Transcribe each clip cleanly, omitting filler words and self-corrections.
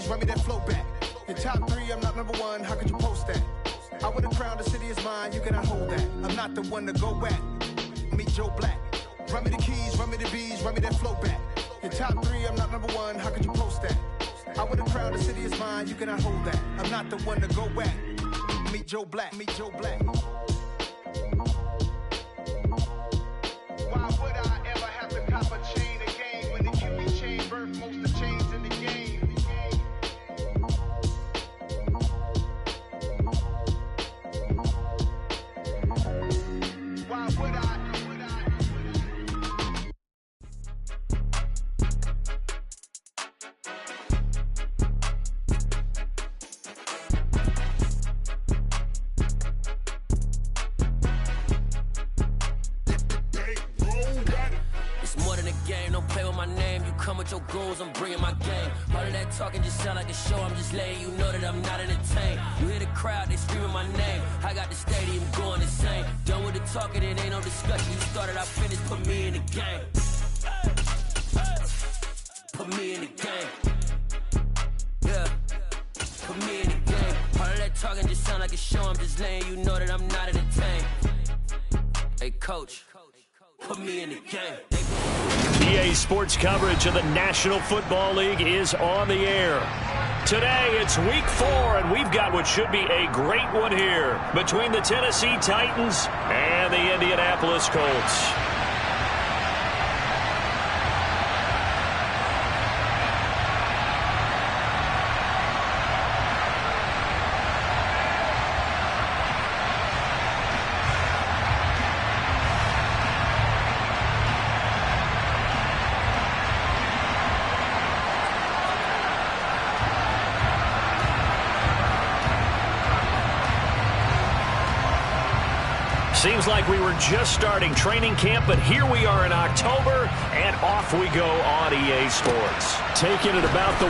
keys, run me that flow back. Your top three, I'm not number one, how could you post that? I would have crowned the city is mine, you cannot hold that. I'm not the one to go back. Meet Joe Black. Run me the keys, run me the bees, run me that flow back. Your top three, I'm not number one, how could you post that? I would have crowned the city is mine, you cannot hold that. I'm not the one to go back. Meet Joe Black, meet Joe Black. Why would I ever have to cop a chain again when it can be chain birth most of chains in the game? Why would I? Come with your goons, I'm bringing my game. All of that talking just sound like a show. I'm just letting you know that I'm not entertained. You hear the crowd, they screaming my name. I got the stadium going insane. Done with the talking, it ain't no discussion. You started, I finished, put me in the game. Put me in the game. Yeah, put me in the game. All of that talking just sound like a show. I'm just letting you know that I'm not entertained. Hey, coach, put me in the game. EA Sports coverage of the National Football League is on the air. Today, it's Week 4, and we've got what should be a great one here between the Tennessee Titans and the Indianapolis Colts. Seems like we were just starting training camp, but here we are in October, and off we go on EA Sports. Taking it about the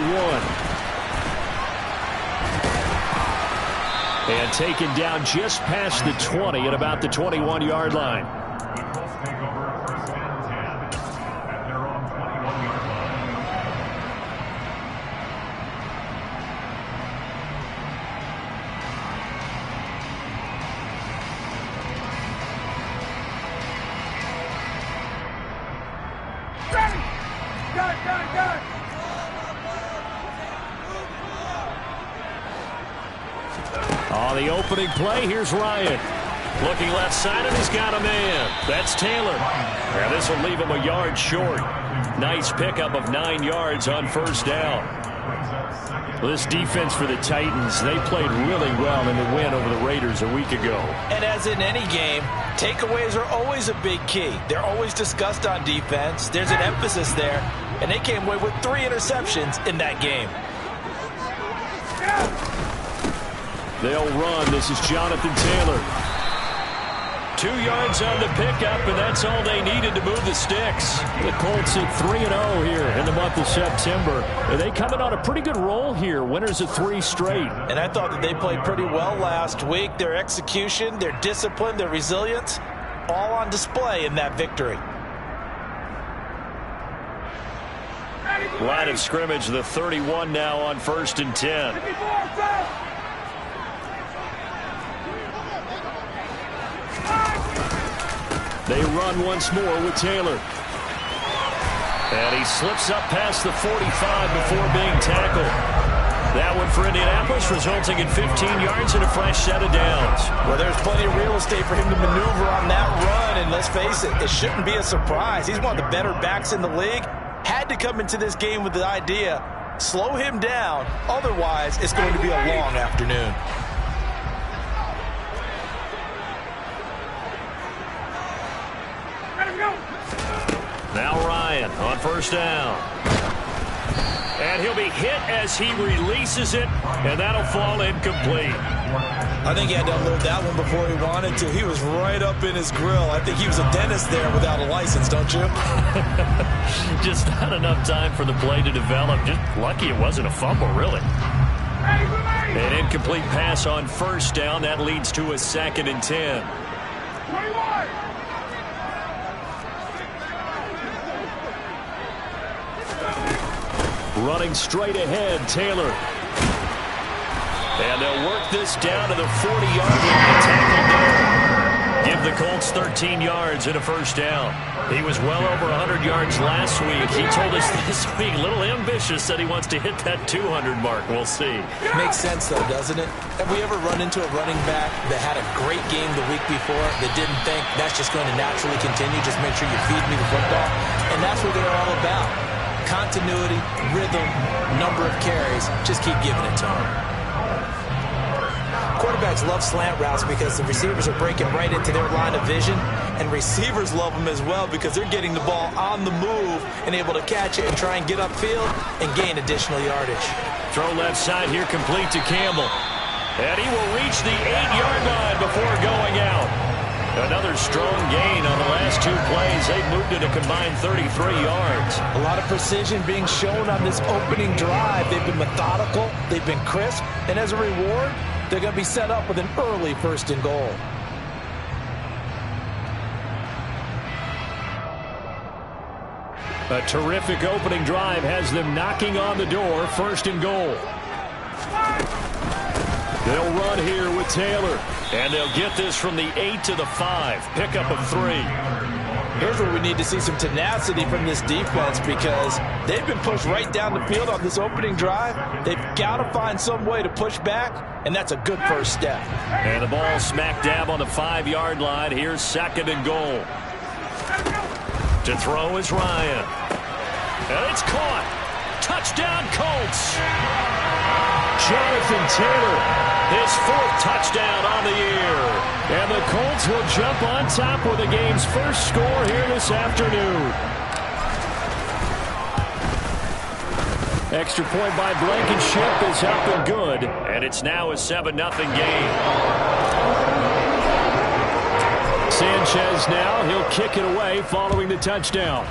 1. And taken down just past the 20 at about the 21-yard line. On the opening play, here's Ryan. Looking left side, and he's got a man. That's Taylor. And this will leave him a yard short. Nice pickup of 9 yards on first down. Well, this defense for the Titans, they played really well in the win over the Raiders a week ago. And as in any game, takeaways are always a big key. They're always discussed on defense. There's an emphasis there. And they came away with 3 interceptions in that game. They'll run. This is Jonathan Taylor. 2 yards on the pickup, and that's all they needed to move the sticks. The Colts at 3-0 here in the month of September. They coming on a pretty good roll here. Winners of 3 straight. And I thought that they played pretty well last week. Their execution, their discipline, their resilience, all on display in that victory. Line of scrimmage, the 31 now on 1st and 10. They run once more with Taylor. And he slips up past the 45 before being tackled. That one for Indianapolis, resulting in 15 yards and a fresh set of downs. Well, there's plenty of real estate for him to maneuver on that run, and let's face it, it shouldn't be a surprise. He's one of the better backs in the league. Had to come into this game with the idea, slow him down, otherwise it's going to be a long afternoon. Now Ryan on first down. And he'll be hit as he releases it, and that'll fall incomplete. I think he had to unload that one before he wanted to. He was right up in his grill. I think he was a dentist there without a license, don't you? Just not enough time for the play to develop. Just lucky it wasn't a fumble, really. An incomplete pass on first down. That leads to a 2nd and 10. 21. Running straight ahead, Taylor. And they'll work this down to the 40-yard line. Tackled there. Give the Colts 13 yards and a first down. He was well over 100 yards last week. He told us this week, a little ambitious, that he wants to hit that 200 mark. We'll see. Makes sense, though, doesn't it? Have we ever run into a running back that had a great game the week before that didn't think that's just going to naturally continue? Just make sure you feed me the football. And that's what they're all about. Continuity, rhythm, number of carries. Just keep giving it to them. Quarterbacks love slant routes because the receivers are breaking right into their line of vision, and receivers love them as well because they're getting the ball on the move and able to catch it and try and get upfield and gain additional yardage. Throw left side here, complete to Campbell. And he will reach the 8-yard line before going out. Another strong gain on the last two plays. They've moved it a combined 33 yards. A lot of precision being shown on this opening drive. They've been methodical, they've been crisp, and as a reward, they're going to be set up with an early 1st and goal. A terrific opening drive has them knocking on the door. 1st and goal. They'll run here with Taylor. And they'll get this from the 8 to the 5. Pickup of 3. Here's where we need to see some tenacity from this defense because they've been pushed right down the field on this opening drive. They've got to find some way to push back, and that's a good first step. And the ball smack dab on the 5-yard line. Here's 2nd and goal. To throw is Ryan. And it's caught. Touchdown, Colts. Jonathan Taylor, his 4th touchdown on the year. And the Colts will jump on top with the game's first score here this afternoon. Extra point by Blankenship is up and good. And it's now a 7-0 game. Sanchez now, he'll kick it away following the touchdown.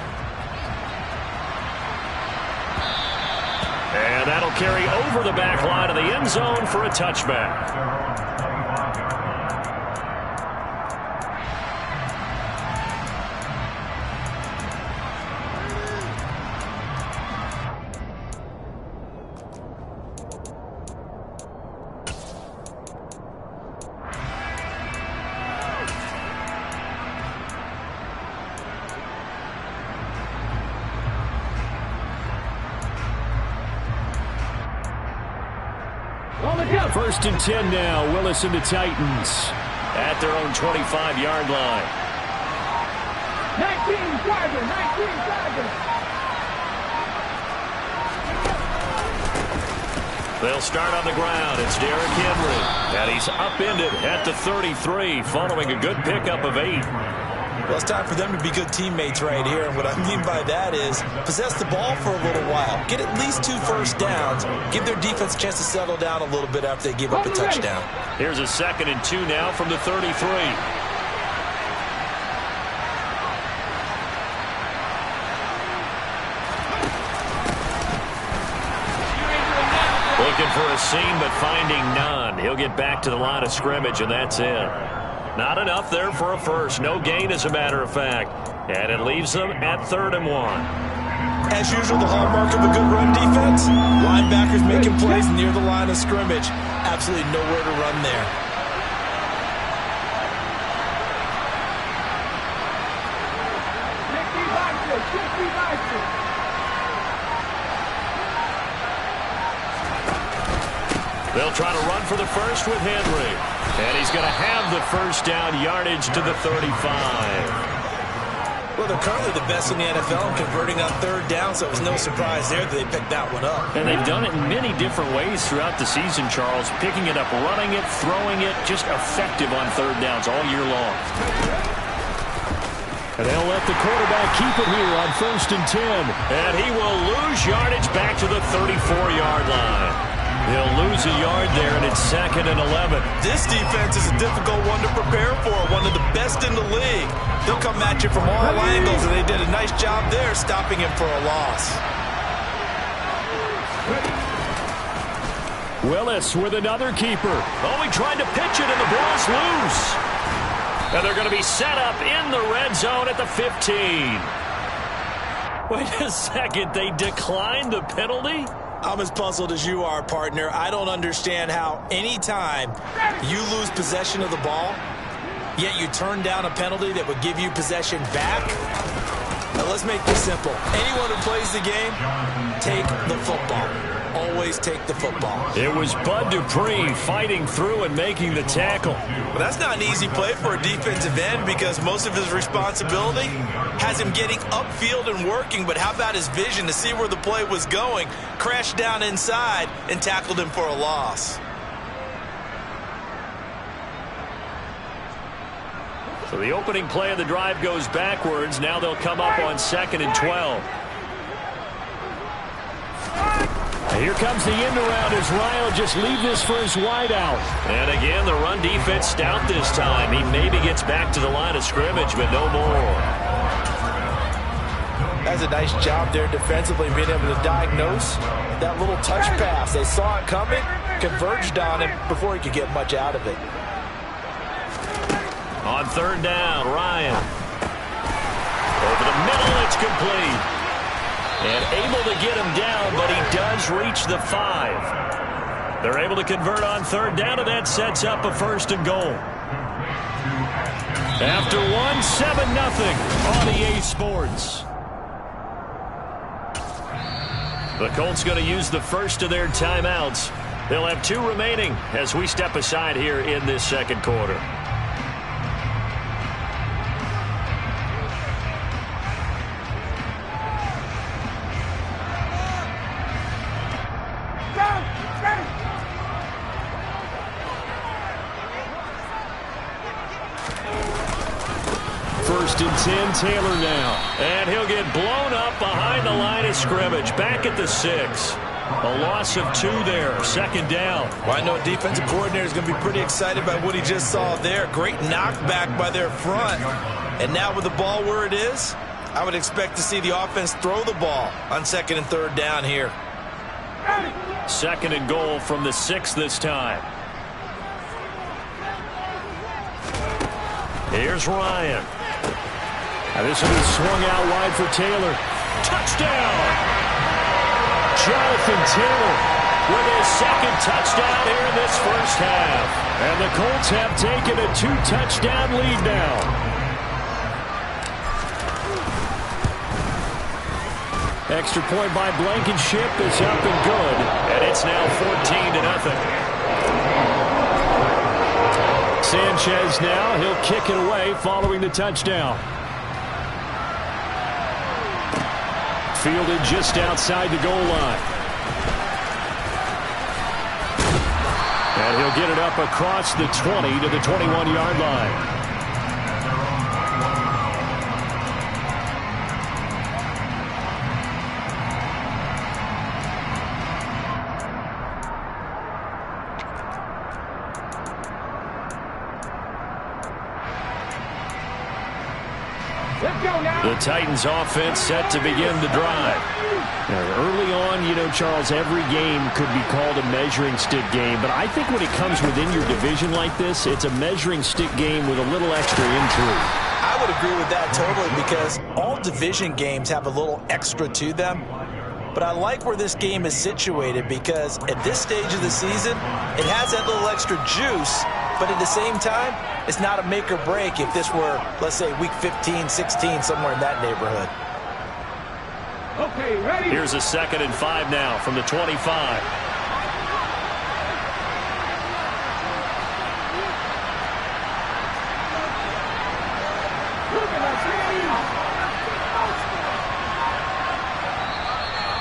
And that'll carry over the back line of the end zone for a touchback. First and 10 now. Willis and the Titans at their own 25-yard line. 19 Tigers. They'll start on the ground. It's Derrick Henry. And he's upended at the 33 following a good pickup of 8. Well, it's time for them to be good teammates right here. And what I mean by that is possess the ball for a little while. Get at least 2 first downs. Give their defense a chance to settle down a little bit after they give up a touchdown. Here's a 2nd and 2 now from the 33. Looking for a seam, but finding none. He'll get back to the line of scrimmage, and that's it. Not enough there for a first. No gain, as a matter of fact. And it leaves them at 3rd and 1. As usual, the hallmark of a good run defense. Linebackers making plays near the line of scrimmage. Absolutely nowhere to run there. They'll try to run for the first with Henry. And he's going to have the first down yardage to the 35. Well, they're currently the best in the NFL in converting on 3rd down, so it was no surprise there that they picked that one up. And they've done it in many different ways throughout the season, Charles. Picking it up, running it, throwing it, just effective on 3rd downs all year long. And they'll let the quarterback keep it here on 1st and 10. And he will lose yardage back to the 34-yard line. He'll lose a yard there, and it's 2nd and 11. This defense is a difficult one to prepare for, one of the best in the league. They'll come at you from all angles, and they did a nice job there stopping him for a loss. Willis with another keeper. Oh, he tried to pitch it, and the ball's loose. And they're going to be set up in the red zone at the 15. Wait a second, they declined the penalty? I'm as puzzled as you are, partner. I don't understand how anytime you lose possession of the ball, yet you turn down a penalty that would give you possession back. Now let's make this simple. Anyone who plays the game, take the football. Always take the football. It was Bud Dupree fighting through and making the tackle. Well, that's not an easy play for a defensive end because most of his responsibility has him getting upfield and working, but how about his vision to see where the play was going, crashed down inside, and tackled him for a loss. So the opening play of the drive goes backwards. Now they'll come up on 2nd and 12. Here comes the end around as Ryan will just leave this for his wideout. And again, the run defense stout this time. He maybe gets back to the line of scrimmage, but no more. That's a nice job there defensively, being able to diagnose that little touch pass. They saw it coming, converged on him before he could get much out of it. On 3rd down, Ryan. Over the middle, it's complete. And able to get him down, but he does reach the 5. They're able to convert on 3rd down, and that sets up a 1st and goal. After 1, 7-0 on EA Sports. The Colts going to use the first of their timeouts. They'll have 2 remaining as we step aside here in this 2nd quarter. And 10, Taylor now. And he'll get blown up behind the line of scrimmage. Back at the 6. A loss of 2 there. 2nd down. Well, I know defensive coordinator is going to be pretty excited about what he just saw there. Great knockback by their front. And now with the ball where it is, I would expect to see the offense throw the ball on 2nd and 3rd down here. 2nd and goal from the 6 this time. Here's Ryan. Now this will be swung out wide for Taylor. Touchdown! Jonathan Taylor with his 2nd touchdown here in this 1st half. And the Colts have taken a 2-touchdown lead now. Extra point by Blankenship is up and good. And it's now 14-0. Sanchez now, he'll kick it away following the touchdown. Fielded just outside the goal line. And he'll get it up across the 20 to the 21-yard line. The Titans offense set to begin the drive. Now, early on, you know, Charles, every game could be called a measuring stick game, but I think when it comes within your division like this, it's a measuring stick game with a little extra intrigue. I would agree with that totally because all division games have a little extra to them. But I like where this game is situated because at this stage of the season, it has that little extra juice, but at the same time, it's not a make or break if this were, let's say, week 15, 16, somewhere in that neighborhood. Okay, ready? Here's a 2nd and 5 now from the 25.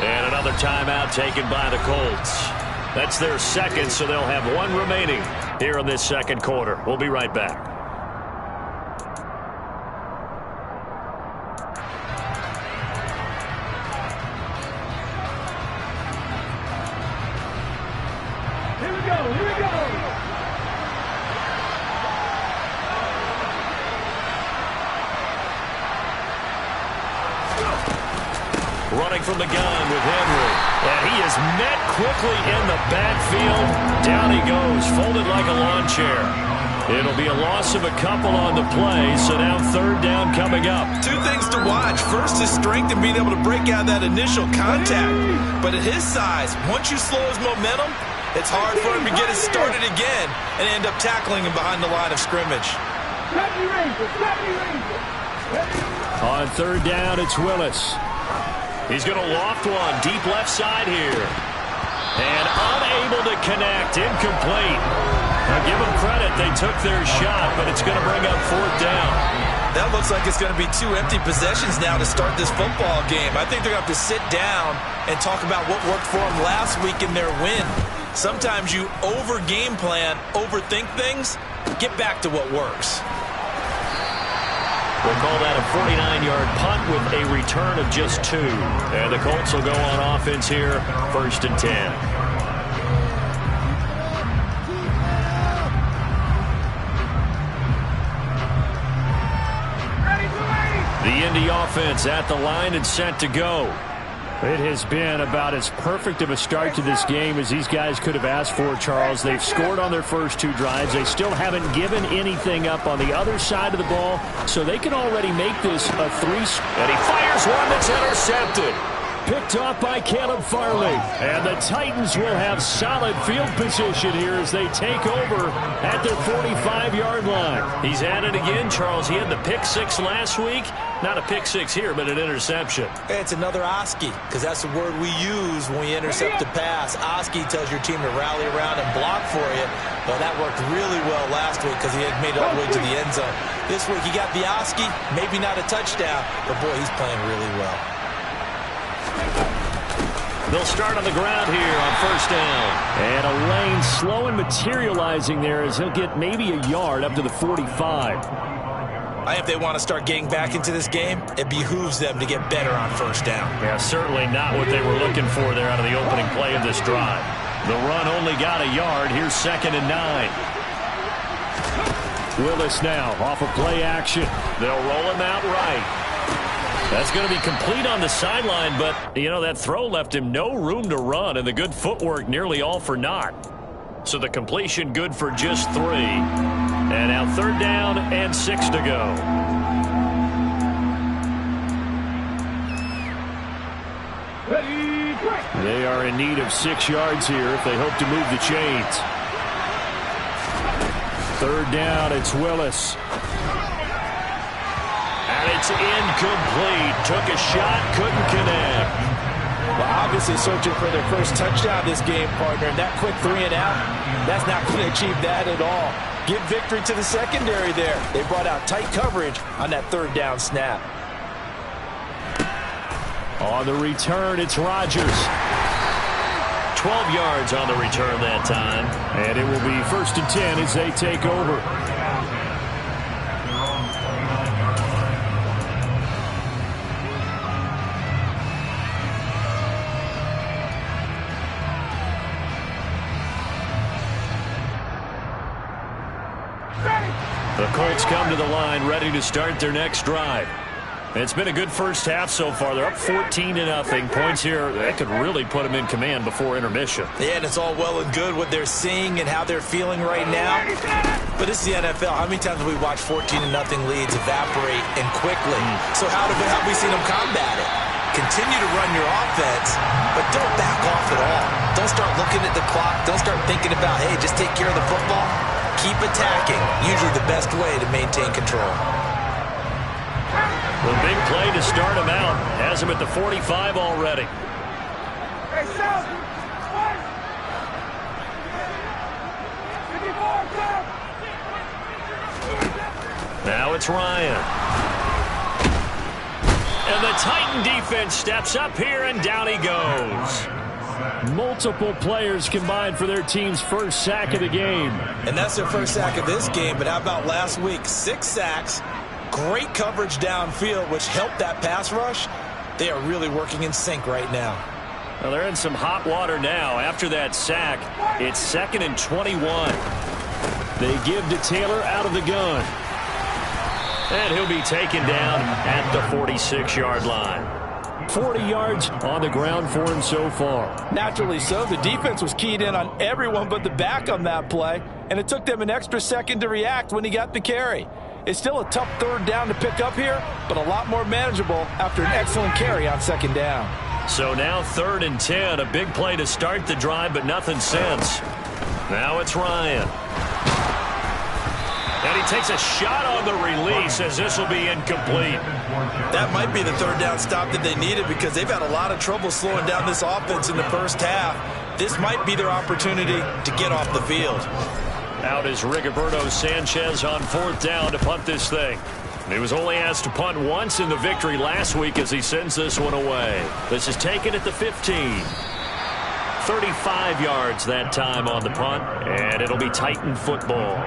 And another timeout taken by the Colts. That's their 2nd, so they'll have 1 remaining here in this 2nd quarter. We'll be right back. Here we go, here we go. Running from the gun with Henry. And he is met quickly in the backfield. Down he goes, folded like a lawn chair. It'll be a loss of a couple on the play, so now third down coming up. Two things to watch. First, his strength and being able to break out that initial contact. But at his size, once you slow his momentum, it's hard for him to get it started again and end up tackling him behind the line of scrimmage. On third down, it's Willis. He's going to loft one deep left side here. And unable to connect. Incomplete. Now give them credit. They took their shot, but it's going to bring up fourth down. That looks like it's going to be 2 empty possessions now to start this football game. I think they're going to have to sit down and talk about what worked for them last week in their win. Sometimes you over-game plan, overthink things, get back to what works. We'll call that a 49-yard punt with a return of just 2. And the Colts will go on offense here, 1st and 10. The Indy offense at the line and set to go. It has been about as perfect of a start to this game as these guys could have asked for, Charles. They've scored on their first 2 drives. They still haven't given anything up on the other side of the ball, so they can already make this a 3. And he fires one that's intercepted. Picked off by Caleb Farley. And the Titans will have solid field position here as they take over at their 45-yard line. He's at it again, Charles. He had the pick 6 last week. Not a pick 6 here, but an interception. It's another Oski, because that's the word we use when we intercept a pass. Oski tells your team to rally around and block for you. Well, that worked really well last week because he had made it all the way to the end zone. This week he got the Oski, maybe not a touchdown, but boy, he's playing really well. They'll start on the ground here on first down. And a lane slow and materializing there as he'll get maybe a yard up to the 45. If they want to start getting back into this game, it behooves them to get better on first down. Yeah, certainly not what they were looking for there out of the opening play of this drive. The run only got a yard. Here's 2nd and 9. Willis now off of play action. They'll roll him out right. That's going to be complete on the sideline, but, you know, that throw left him no room to run, and the good footwork nearly all for naught. So the completion good for just 3. And now 3rd down and 6 to go. They are in need of 6 yards here if they hope to move the chains. 3rd down, it's Willis. And it's incomplete. Took a shot, couldn't connect. Well, obviously searching for their first touchdown this game, partner. And that quick 3 and out, that's not going to achieve that at all. Give victory to the secondary there. They brought out tight coverage on that 3rd down snap. On the return, it's Rodgers. 12 yards on the return that time. And it will be 1st and 10 as they take over. The Colts come to the line ready to start their next drive. It's been a good first half so far. They're up 14-0. Points here, that could really put them in command before intermission. Yeah, and it's all well and good what they're seeing and how they're feeling right now. But this is the NFL. How many times have we watched 14-0 leads evaporate and quickly? So how have we seen them combat it? Continue to run your offense, but don't back off at all. Don't start looking at the clock. Don't start thinking about, hey, just take care of the football. Keep attacking. Usually the best way to maintain control. The big play to start him out. Has him at the 45 already. Now it's Ryan. And the Titan defense steps up here, and down he goes. Multiple players combined for their team's first sack of the game. And that's their first sack of this game, but how about last week? 6 sacks. Great coverage downfield, which helped that pass rush. They are really working in sync right now. Well, they're in some hot water now. After that sack, it's 2nd and 21. They give to Taylor out of the gun. And he'll be taken down at the 46-yard line. 40 yards on the ground for him so far. Naturally so. The defense was keyed in on everyone but the back on that play, and it took them an extra second to react when he got the carry. It's still a tough third down to pick up here, but a lot more manageable after an excellent carry on second down. So now 3rd and 10, a big play to start the drive, but nothing since. Now it's Ryan. And he takes a shot on the release as this will be incomplete. That might be the third down stop that they needed because they've had a lot of trouble slowing down this offense in the first half. This might be their opportunity to get off the field. Out is Rigoberto Sanchez on 4th down to punt this thing. He was only asked to punt once in the victory last week as he sends this one away. This is taken at the 15. 35 yards that time on the punt, and it'll be Titan football.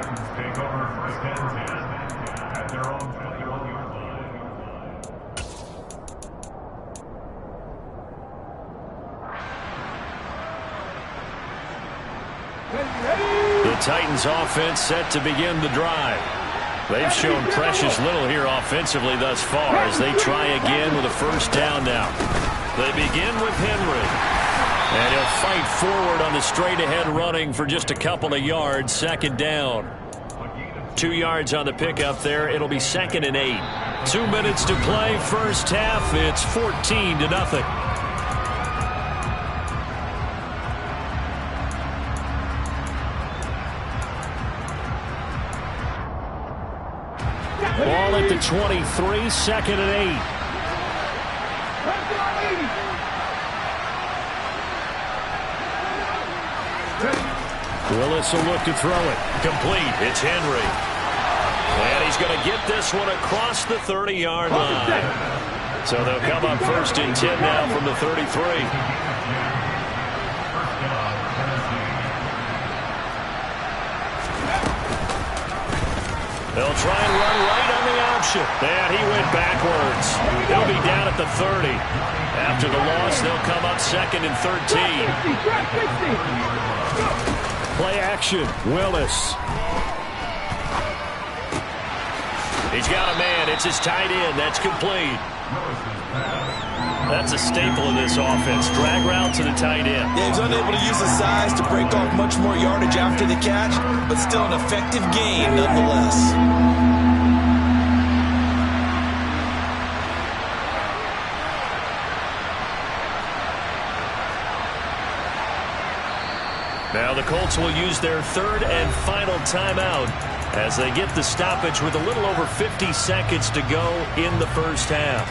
The Titans offense set to begin the drive. They've shown precious little here offensively thus far as they try again with a first down now. They begin with Henry. And he'll fight forward on the straight-ahead running for just a couple of yards. 2nd down. 2 yards on the pickup there. It'll be 2nd and 8. 2 minutes to play. First half. It's 14-0. Ball at the 23. 2nd and 8. Willis will look to throw it. Complete. It's Henry. And he's going to get this one across the 30-yard line. So they'll come up 1st and 10 now from the 33. They'll try and run right on the option. And he went backwards. He'll be down at the 30. After the loss, they'll come up 2nd and 13. Play action. Willis. He's got a man. It's his tight end. That's complete. That's a staple of this offense. Drag route to the tight end. Yeah, he's unable to use his size to break off much more yardage after the catch, but still an effective gain nonetheless. Now the Colts will use their 3rd and final timeout as they get the stoppage with a little over 50 seconds to go in the first half.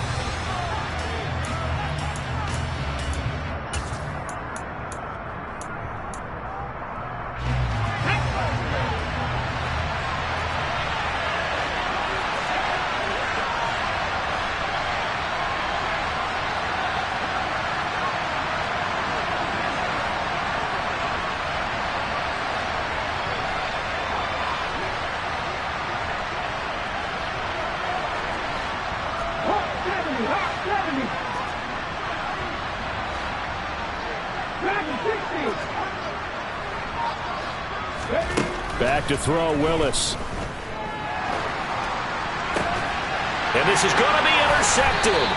Back to throw, Willis. And this is going to be intercepted.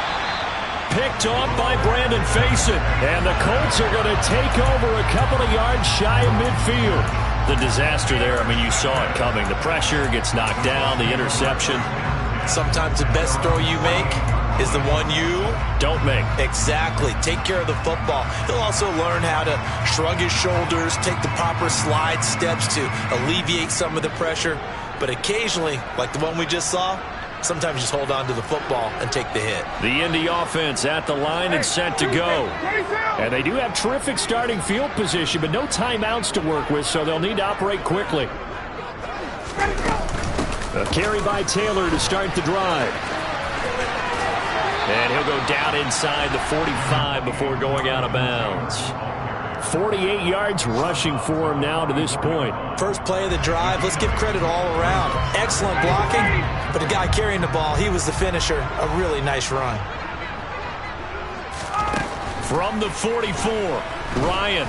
Picked off by Brandon Faison. And the Colts are going to take over a couple of yards shy of midfield. The disaster there, I mean, you saw it coming. The pressure gets knocked down, the interception. Sometimes the best throw you make is the one you don't make. Exactly. Take care of the football. He'll also learn how to shrug his shoulders, take the proper slide steps to alleviate some of the pressure. But occasionally, like the one we just saw, sometimes just hold on to the football and take the hit. The Indy offense at the line and set to go. And they do have terrific starting field position, but no timeouts to work with, so they'll need to operate quickly. A carry by Taylor to start the drive. And he'll go down inside the 45 before going out of bounds. 48 yards rushing for him now to this point. First play of the drive. Let's give credit all around. Excellent blocking, but the guy carrying the ball, he was the finisher. A really nice run. From the 44, Ryan.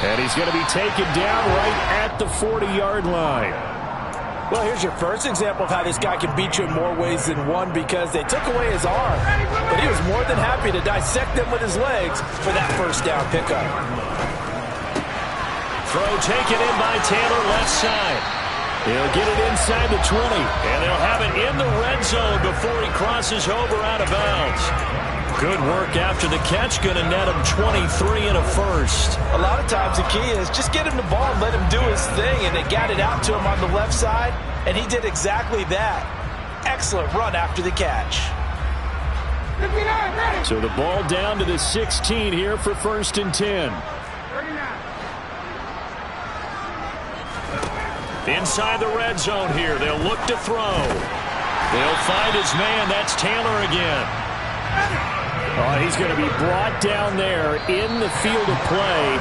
And he's going to be taken down right at the 40-yard line. Well, here's your first example of how this guy can beat you in more ways than one, because they took away his arm, but he was more than happy to dissect them with his legs for that first down pickup. Throw taken in by Taylor, left side. He'll get it inside the 20, and they'll have it in the red zone before he crosses over out of bounds. Good work after the catch, going to net him 23 and a first. A lot of times the key is just get him the ball and let him do his thing, and they got it out to him on the left side, and he did exactly that. Excellent run after the catch. So the ball down to the 16 here for 1st and 10. Inside the red zone here, they'll look to throw. They'll find his man, that's Taylor again. Oh, he's going to be brought down there in the field of play,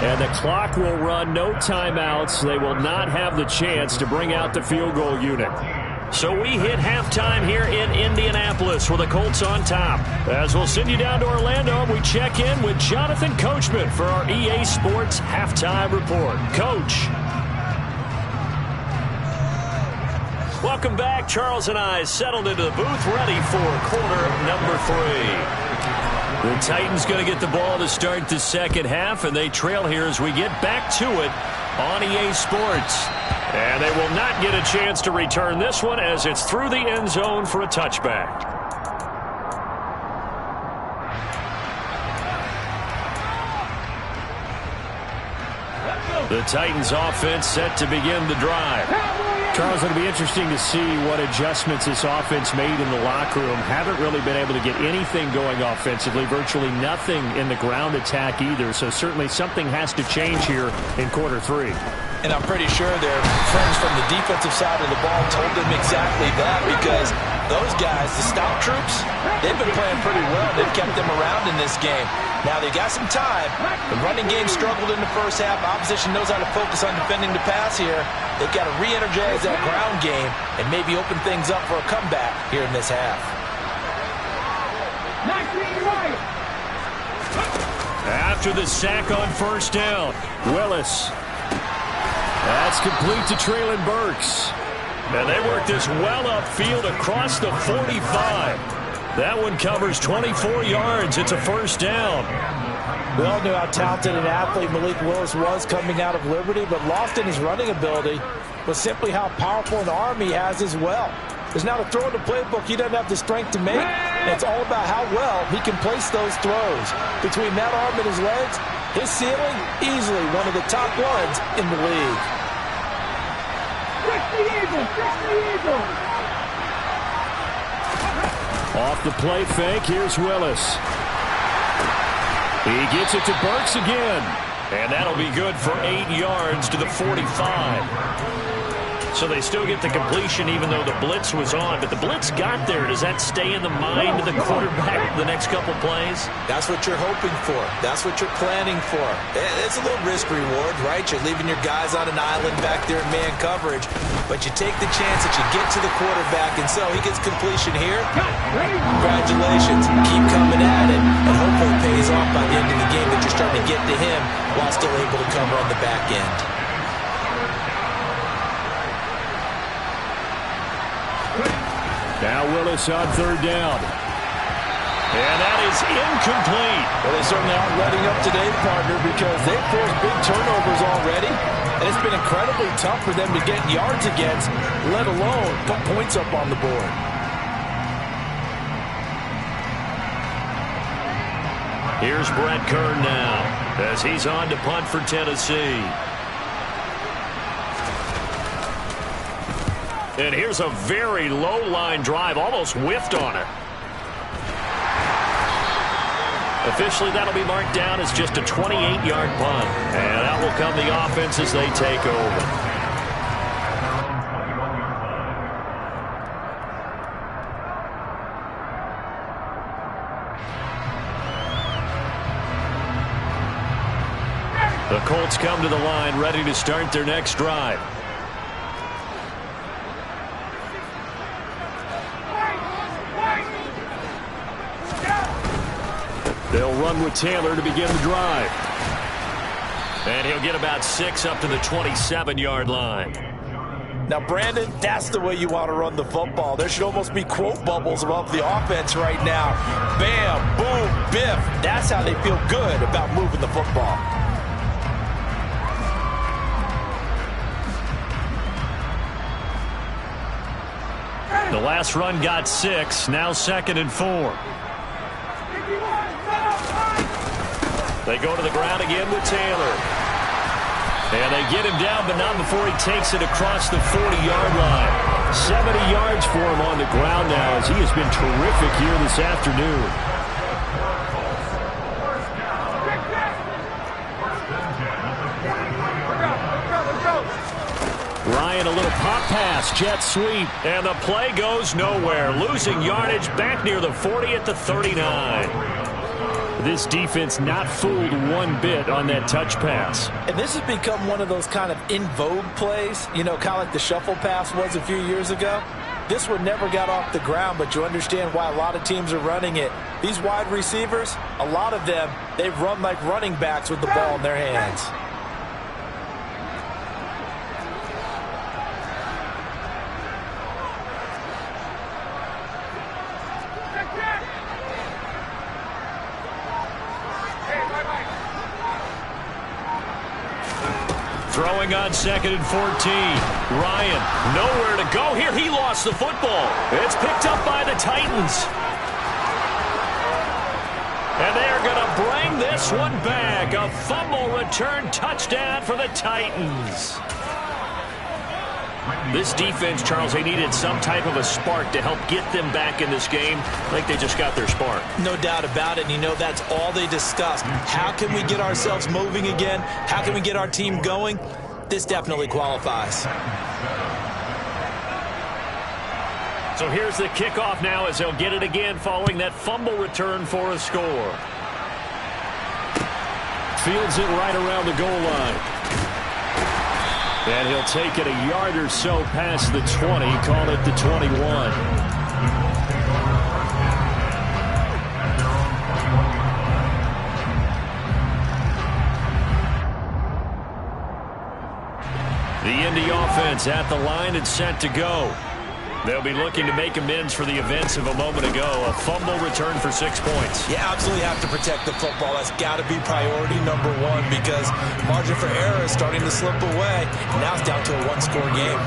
and the clock will run, no timeouts. They will not have the chance to bring out the field goal unit. So we hit halftime here in Indianapolis with the Colts on top. As we'll send you down to Orlando, we check in with Jonathan Coachman for our EA Sports Halftime Report. Coach. Welcome back. Charles and I settled into the booth, ready for quarter number 3. The Titans going to get the ball to start the second half, and they trail here as we get back to it on EA Sports. And they will not get a chance to return this one as it's through the end zone for a touchback. The Titans offense set to begin the drive. Charles, it'll be interesting to see what adjustments this offense made in the locker room. Haven't really been able to get anything going offensively, virtually nothing in the ground attack either. So certainly something has to change here in quarter 3. And I'm pretty sure their friends from the defensive side of the ball told them exactly that, because those guys, the stout troops, they've been playing pretty well. They've kept them around in this game. Now they got some time. The running game struggled in the first half. Opposition knows how to focus on defending the pass here. They've got to re-energize that ground game and maybe open things up for a comeback here in this half. After the sack on first down, Willis. That's complete to Treylon Burks. And they work this well upfield across the 45. That one covers 24 yards. It's a first down. We all knew how talented an athlete Malik Willis was coming out of Liberty, but lost in his running ability was simply how powerful an arm he has as well. There's not a throw in the playbook he doesn't have the strength to make, and it's all about how well he can place those throws. Between that arm and his legs, his ceiling, easily one of the top ones in the league. Off the play fake, here's Willis. He gets it to Burks again. And that'll be good for 8 yards to the 45. So they still get the completion even though the blitz was on. But the blitz got there. Does that stay in the mind of the quarterback the next couple plays? That's what you're hoping for. That's what you're planning for. It's a little risk reward, right? You're leaving your guys on an island back there in man coverage. But you take the chance that you get to the quarterback, and so he gets completion here. Congratulations. Keep coming at it, and hopefully it pays off by the end of the game that you're starting to get to him while still able to cover on the back end. Now Willis on third down. And that is incomplete. Well, they certainly aren't letting up today, partner, because they've forced big turnovers already. And it's been incredibly tough for them to get yards against, let alone put points up on the board. Here's Brett Kern now as he's on to punt for Tennessee. And here's a very low-line drive, almost whiffed on it. Officially, that'll be marked down as just a 28-yard punt. And out will come the offense as they take over. The Colts come to the line, ready to start their next drive. They'll run with Taylor to begin the drive. And he'll get about 6 up to the 27-yard line. Now, Brandon, that's the way you want to run the football. There should almost be quote bubbles above the offense right now. Bam, boom, biff. That's how they feel good about moving the football. The last run got 6, now 2nd and 4. They go to the ground again with Taylor. And they get him down, but not before he takes it across the 40-yard line. 70 yards for him on the ground now, as he has been terrific here this afternoon. Ryan, a little pop pass, jet sweep, and the play goes nowhere. Losing yardage back near the 40 at the 39. This defense not fooled one bit on that touch pass. And this has become one of those kind of in vogue plays, you know, kind of like the shuffle pass was a few years ago. This one never got off the ground, but you understand why a lot of teams are running it. These wide receivers, a lot of them, they run like running backs with the ball in their hands. Throwing on 2nd and 14. Ryan, nowhere to go here. He lost the football. It's picked up by the Titans. And they're going to bring this one back. A fumble return touchdown for the Titans. This defense, Charles, they needed some type of a spark to help get them back in this game. I think they just got their spark. No doubt about it, and you know that's all they discussed. How can we get ourselves moving again? How can we get our team going? This definitely qualifies. So here's the kickoff now as they'll get it again following that fumble return for a score. Fields it right around the goal line. And he'll take it a yard or so past the 20, call it the 21. The Indy offense at the line and set to go. They'll be looking to make amends for the events of a moment ago. A fumble return for 6 points. You absolutely have to protect the football. That's got to be priority number one because margin for error is starting to slip away. Now it's down to a one-score game.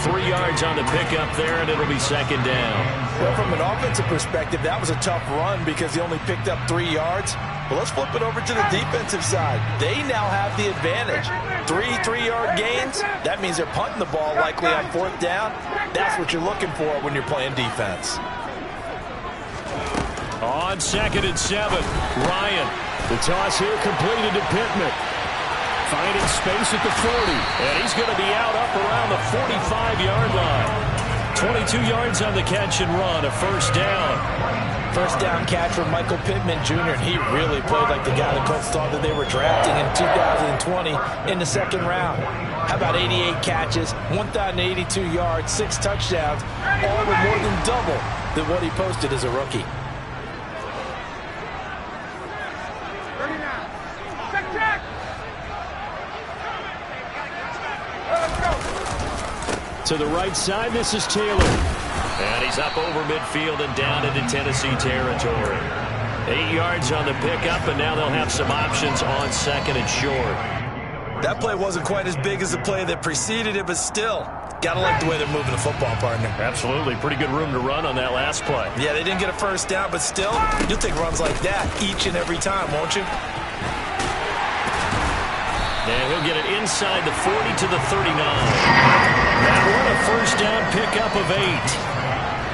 3 yards on the pickup there, and it'll be 2nd down. Well, from an offensive perspective, that was a tough run because he only picked up 3 yards. But let's flip it over to the defensive side. They now have the advantage. 3-3-yard gains, that means they're punting the ball likely on 4th down. That's what you're looking for when you're playing defense. On 2nd and 7, Ryan. The toss here completed to Pittman. Finding space at the 40, and he's going to be out up around the 45-yard line. 22 yards on the catch and run, a 1st down. First down catch from Michael Pittman Jr., and he really played like the guy the Colts thought that they were drafting in 2020 in the 2nd round. How about 88 catches, 1,082 yards, 6 touchdowns, all with more than double than what he posted as a rookie. To the right side, this is Taylor. And he's up over midfield and down into Tennessee territory. 8 yards on the pickup, and now they'll have some options on 2nd and short. That play wasn't quite as big as the play that preceded it, but still, gotta like the way they're moving the football, partner. Absolutely. Pretty good room to run on that last play. Yeah, they didn't get a 1st down, but still, you'll take runs like that each and every time, won't you? And he'll get it inside the 40 to the 39. That one a 1st down pickup of 8.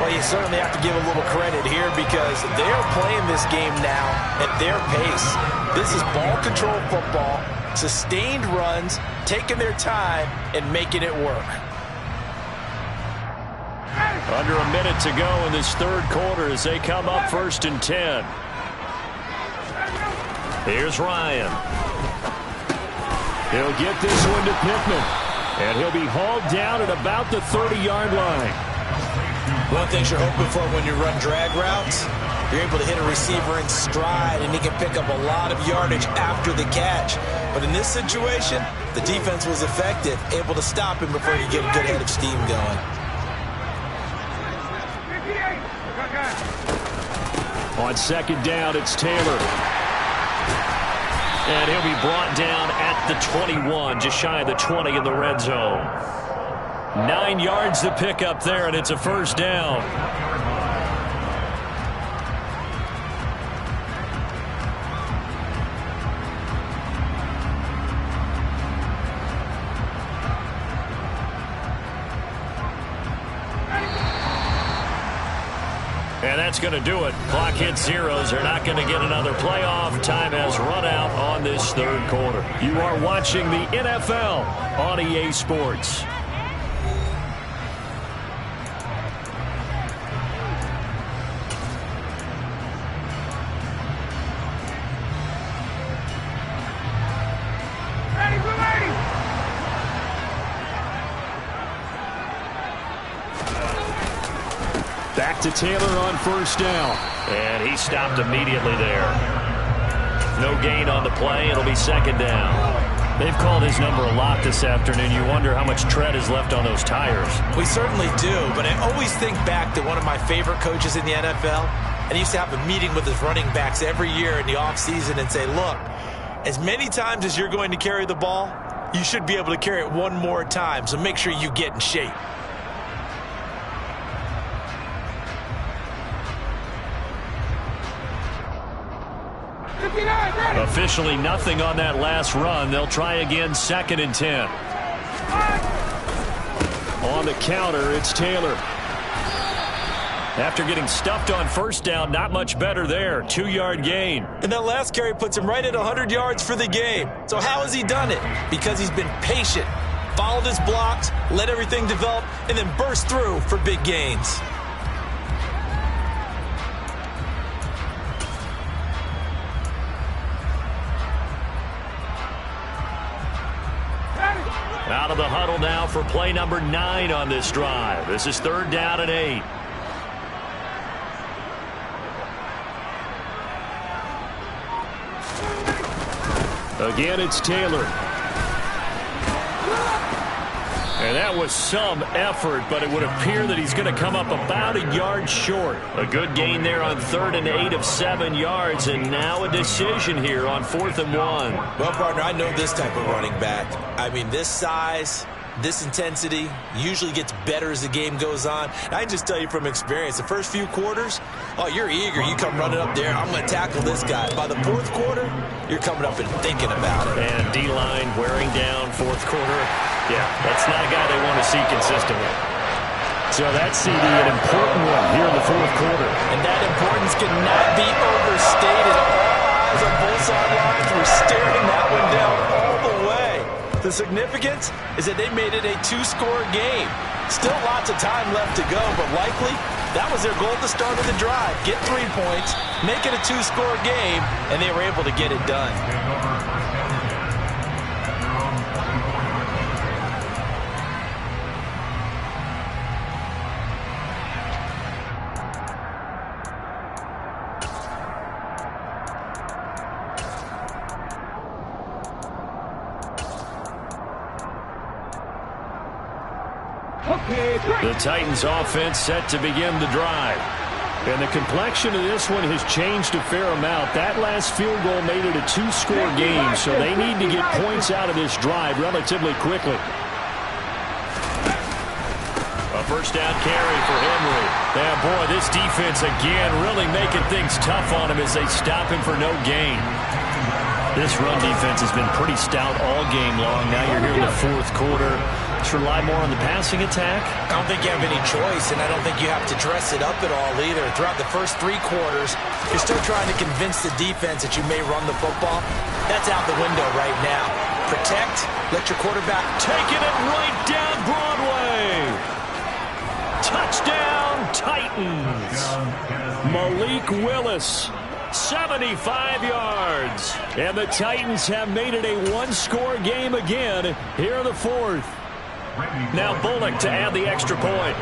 Well, you certainly have to give a little credit here because they're playing this game now at their pace. This is ball control football, sustained runs, taking their time, and making it work. Under a minute to go in this 3rd quarter as they come up 1st and 10. Here's Ryan. He'll get this one to Pittman, and he'll be hauled down at about the 30-yard line. One of the things you're hoping for when you run drag routes, You're able to hit a receiver in stride, and he can pick up a lot of yardage after the catch. But in this situation, the defense was effective, able to stop him before he could get a good head of steam going. On second down, it's Taylor. And he'll be brought down at the 21, just shy of the 20 in the red zone. 9 yards to pick up there, and it's a first down. And that's going to do it. Clock hits zeros. They're not going to get another playoff. Time has run out on this third quarter. You are watching the NFL on EA Sports. Back to Taylor on first down. And he stopped immediately there. No gain on the play. It'll be second down. They've called his number a lot this afternoon. You wonder how much tread is left on those tires. We certainly do, but I always think back to one of my favorite coaches in the NFL. And he used to have a meeting with his running backs every year in the offseason and say, look, as many times as you're going to carry the ball, you should be able to carry it one more time, so make sure you get in shape. Officially nothing on that last run. They'll try again, 2nd and 10. On the counter, it's Taylor. After getting stuffed on first down, not much better there. 2-yard gain. And that last carry puts him right at 100 yards for the game. So how has he done it? Because he's been patient, followed his blocks, let everything develop, and then burst through for big gains. Out of the huddle now for play number 9 on this drive. This is 3rd down and 8. Again, it's Taylor. And that was some effort, but it would appear that he's going to come up about a yard short. A good gain there on 3rd and 8 of 7 yards, and now a decision here on 4th and 1. Well, partner, I know this type of running back. I mean, this size, this intensity usually gets better as the game goes on. And I can just tell you from experience, the first few quarters, oh, you're eager. You come running up there, I'm going to tackle this guy. By the 4th quarter, you're coming up and thinking about it. And D-line wearing down 4th quarter. Yeah, that's not a guy they want to see consistently. So that's CD, an important one here in the 4th quarter. And that importance cannot be overstated. All eyes on both sidelines were staring that one down all the way. The significance is that they made it a 2-score game. Still lots of time left to go, but likely that was their goal at the start of the drive. Get 3 points, make it a 2-score game, and they were able to get it done. The Titans offense set to begin the drive. And the complexion of this one has changed a fair amount. That last field goal made it a 2-score game, so they need to get points out of this drive relatively quickly. A first down carry for Henry. Yeah, boy, this defense again really making things tough on him as they stop him for no gain. This run defense has been pretty stout all game long. Now you're here in the 4th quarter. Let's rely more on the passing attack. I don't think you have any choice, and I don't think you have to dress it up at all either. Throughout the first 3 quarters, you're still trying to convince the defense that you may run the football. That's out the window right now. Protect, let your quarterback... Taking it right down Broadway. Touchdown, Titans. Malik Willis, 75 yards. And the Titans have made it a 1-score game again here in the 4th. Now Bullock to add the extra point.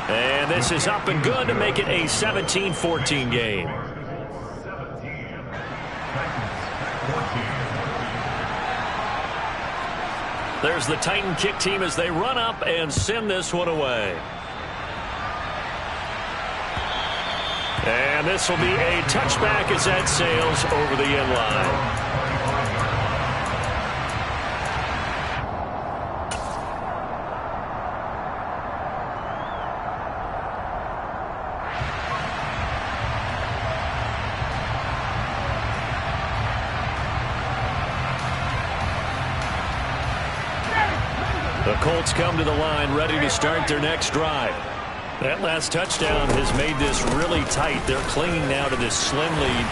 And this is up and good to make it a 17-14 game. There's the Titan kick team as they run up and send this one away. And this will be a touchback as that sails over the end line. The Colts come to the line ready to start their next drive. That last touchdown has made this really tight. They're clinging now to this slim lead.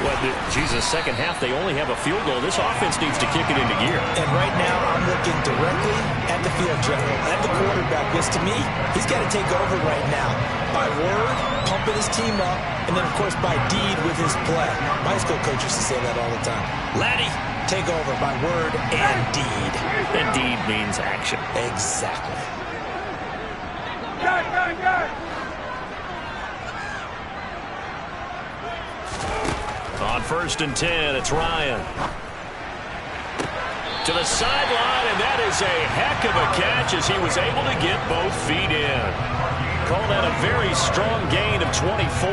Second half, they only have a field goal. This offense needs to kick it into gear. And right now, I'm looking directly at the field general, at the quarterback, because to me, he's got to take over right now. By word, pumping his team up, and then, of course, by deed with his play. My high school coach used to say that all the time. Laddie, take over by word and deed. And deed means action. Exactly. Guard. On 1st and 10, it's Ryan. To the sideline, and that is a heck of a catch as he was able to get both feet in. Call that a very strong gain of 24.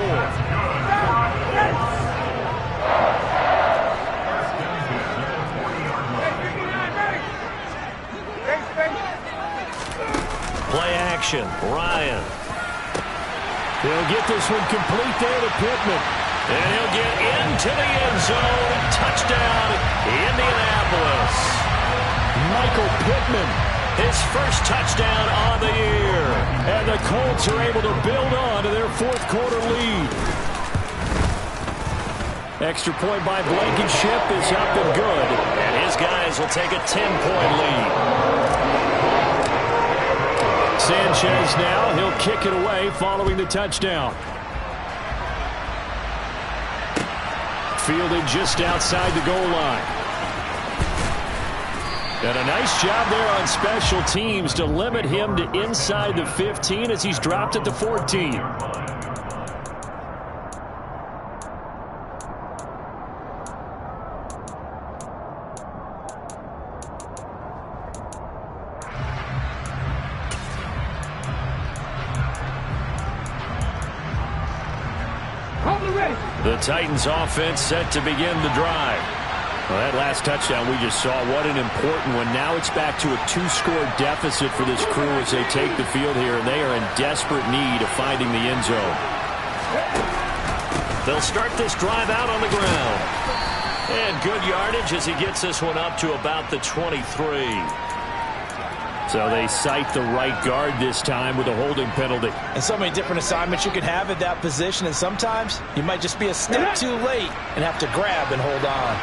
Play action, Ryan. He'll get this one complete there to Pittman. And he'll get into the end zone. Touchdown, Indianapolis. Michael Pittman. His first touchdown on the year. And the Colts are able to build on to their fourth quarter lead. Extra point by Blankenship is up and good. And his guys will take a 10-point lead. Sanchez now, he'll kick it away following the touchdown. Fielded just outside the goal line. And a nice job there on special teams to limit him to inside the 15 as he's dropped at the 14. The Titans offense set to begin the drive. Well, that last touchdown we just saw, what an important one. Now it's back to a 2-score deficit for this crew as they take the field here, and they are in desperate need of finding the end zone. They'll start this drive out on the ground. And good yardage as he gets this one up to about the 23. So they cite the right guard this time with a holding penalty. And so many different assignments you can have at that position, and sometimes you might just be a step too late and have to grab and hold on.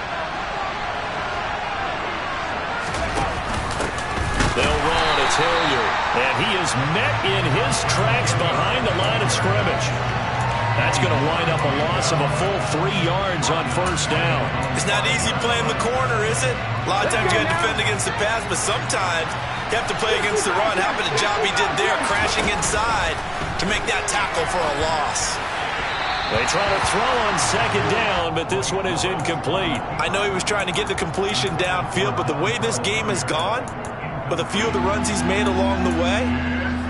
They'll run. It's Hilliard. And he is met in his tracks behind the line of scrimmage. That's going to wind up a loss of a full 3 yards on 1st down. It's not easy playing the corner, is it? A lot of times you got to defend against the pass, but sometimes you have to play against the run. How about the job he did there, crashing inside to make that tackle for a loss? They try to throw on 2nd down, but this one is incomplete. I know he was trying to get the completion downfield, but the way this game has gone, with a few of the runs he's made along the way,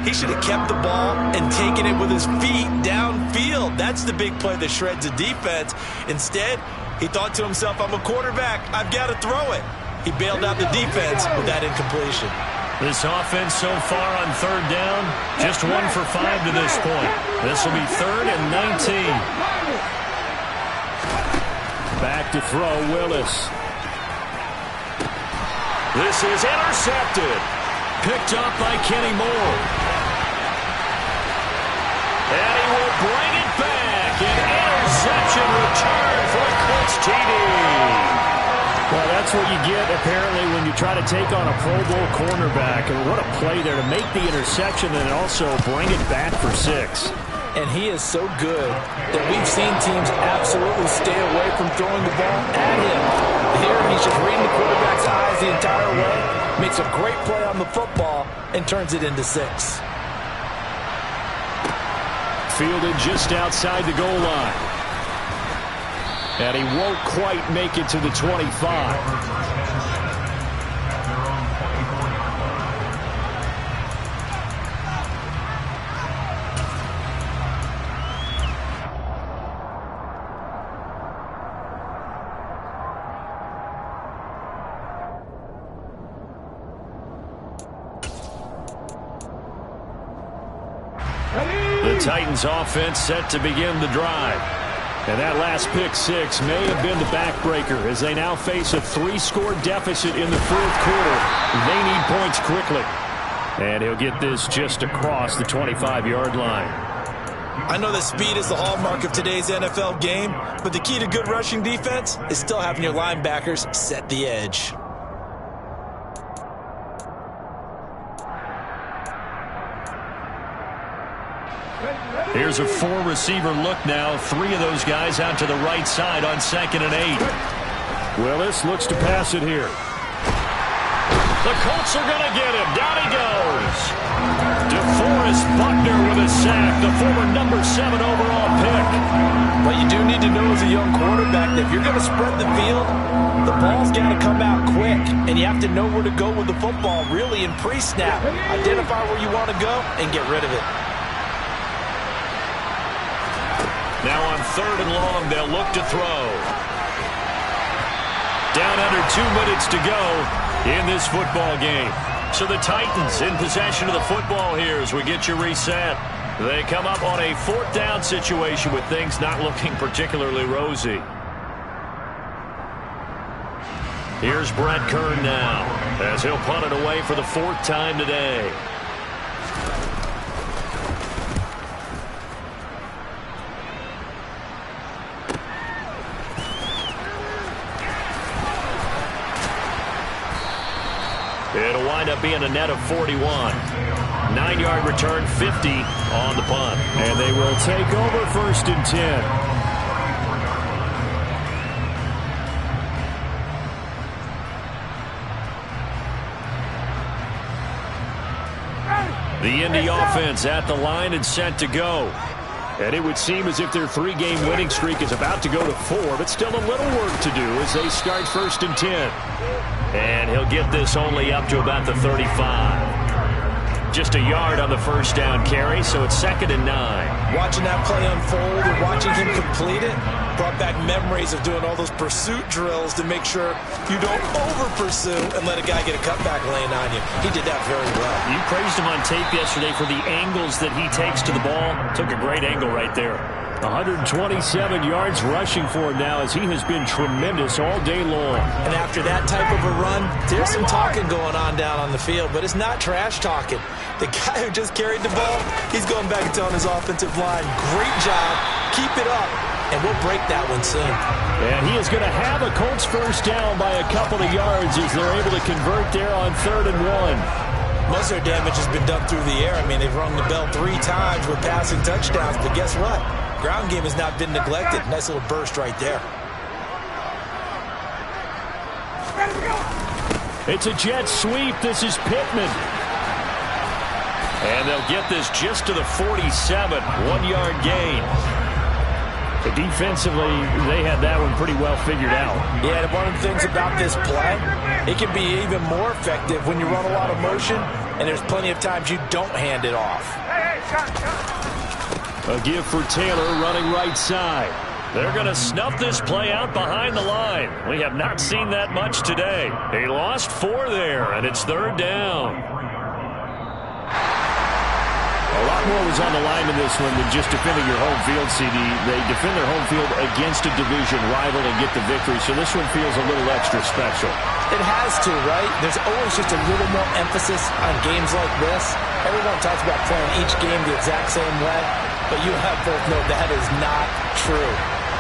he should have kept the ball and taken it with his feet downfield. That's the big play that shreds the defense. Instead, he thought to himself, I'm a quarterback, I've got to throw it. He bailed out the defense with that incompletion. This offense so far on 3rd down, just 1 for 5 to this point. This will be 3rd and 19. Back to throw, Willis. This is intercepted. Picked up by Kenny Moore. And he will bring it back. An interception return for a Colts TD. Well, that's what you get, apparently, when you try to take on a Pro Bowl cornerback. And what a play there to make the interception and also bring it back for 6. And he is so good that we've seen teams absolutely stay away from throwing the ball at him. Here, he's just reading the quarterback's eyes the entire way, makes a great play on the football, and turns it into 6. fielded just outside the goal line. And he won't quite make it to the 25. The Titans offense set to begin the drive. And that last pick six may have been the backbreaker as they now face a 3-score deficit in the fourth quarter. They need points quickly. And he'll get this just across the 25-yard line. I know that speed is the hallmark of today's NFL game, but the key to good rushing defense is still having your linebackers set the edge. Here's a 4-receiver look now. 3 of those guys out to the right side on 2nd and 8. Willis looks to pass it here. The Colts are going to get him. Down he goes. DeForest Buckner with a sack, the former number 7 overall pick. What you do need to know as a young quarterback that if you're going to spread the field, the ball's got to come out quick, and you have to know where to go with the football really in pre-snap. Identify where you want to go and get rid of it. Now on 3rd and long, they'll look to throw. Down under 2 minutes to go in this football game. So the Titans in possession of the football here as we get you reset. They come up on a 4th down situation with things not looking particularly rosy. Here's Brett Kern now as he'll punt it away for the 4th time today. It'll wind up being a net of 41. 9-yard return, 50 on the punt. And they will take over 1st and 10. The Indy offense at the line and set to go. And it would seem as if their 3-game winning streak is about to go to 4, but still a little work to do as they start 1st and 10. And he'll get this only up to about the 35. Just a yard on the 1st down carry, so it's 2nd and 9. Watching that play unfold and watching him complete it brought back memories of doing all those pursuit drills to make sure you don't over-pursue and let a guy get a cutback lane on you. He did that very well. You praised him on tape yesterday for the angles that he takes to the ball. Took a great angle right there. 127 yards rushing for him now as he has been tremendous all day long. And after that type of a run, there's some talking going on down on the field, but it's not trash talking. The guy who just carried the ball, he's going back and telling his offensive line, great job, keep it up, and we'll break that one soon. And he is going to have a Colts 1st down by a couple of yards as they're able to convert there on 3rd and 1. Most of their damage has been done through the air. I mean, they've rung the bell 3 times with passing touchdowns, but guess what? Ground game has not been neglected. Nice little burst right there. It's a jet sweep. This is Pittman. And they'll get this just to the 47. 1-yard gain. Defensively, they had that one pretty well figured out. Yeah, and one of the things about this play, it can be even more effective when you run a lot of motion, and there's plenty of times you don't hand it off. A give for Taylor running right side. They're going to snuff this play out behind the line. We have not seen that much today. He lost 4 there, and it's 3rd down. A lot more was on the line in this one than just defending your home field, CD. They defend their home field against a division rival and get the victory, so this one feels a little extra special. It has to, right? There's always just a little more emphasis on games like this. Everyone talks about playing each game the exact same way, but you have both know that is not true.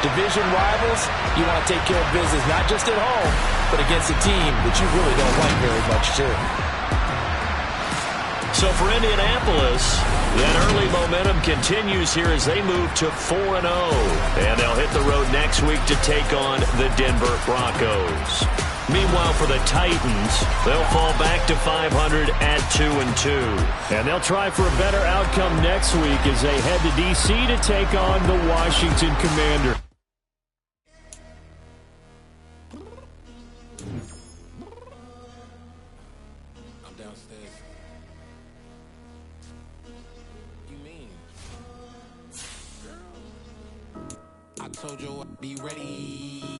Division rivals, you want to take care of business not just at home, but against a team that you really don't like very much, too. So for Indianapolis, that early momentum continues here as they move to 4-0. And they'll hit the road next week to take on the Denver Broncos. Meanwhile, for the Titans, they'll fall back to 500 at 2-2. And they'll try for a better outcome next week as they head to D.C. to take on the Washington Commanders. I'm downstairs. You mean? Girl, I told you I'd be ready.